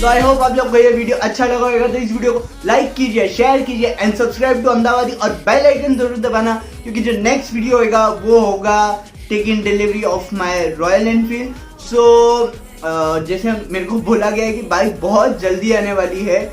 तो I hope आप लोग को ये वीडियो अच्छा लगा होगा, तो इस वीडियो को लाइक कीजिए, शेयर कीजिए एंड सब्सक्राइब टू अहमदाबादी और बेल आइकन जरूर दबाना, क्योंकि जो नेक्स्ट वीडियो होगा वो होगा taking delivery of my Royal Enfield. So जैसे मेरे को बोला गया है कि बाइक बहुत जल्दी आने वाली है,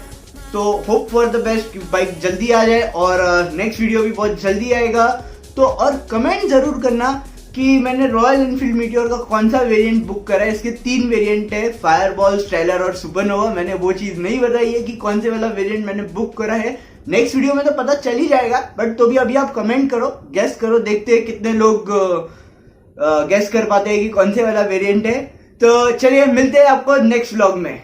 तो होप फॉर द बेस्ट कि बाइक जल्दी आ जाए और नेक्स्ट वीडियो भी बहुत जल्दी आएगा। तो और कमेंट जरूर करना कि मैंने रॉयल एनफील्ड मीटियोर का कौन सा वेरिएंट बुक करा है। इसके 3 वेरिएंट है, फायरबॉल, स्ट्रेलर और सुपरनोवा। मैंने वो चीज नहीं बताई है कि कौन से वाला वेरिएंट मैंने बुक करा है। नेक्स्ट वीडियो में तो पता चल ही जाएगा, बट तो भी अभी आप कमेंट करो, गेस करो, देखते हैं कितने लोग गेस कर पाते हैं कि कौन से वाला वेरिएंट है। तो चलिए मिलते हैं आपको नेक्स्ट व्लॉग में।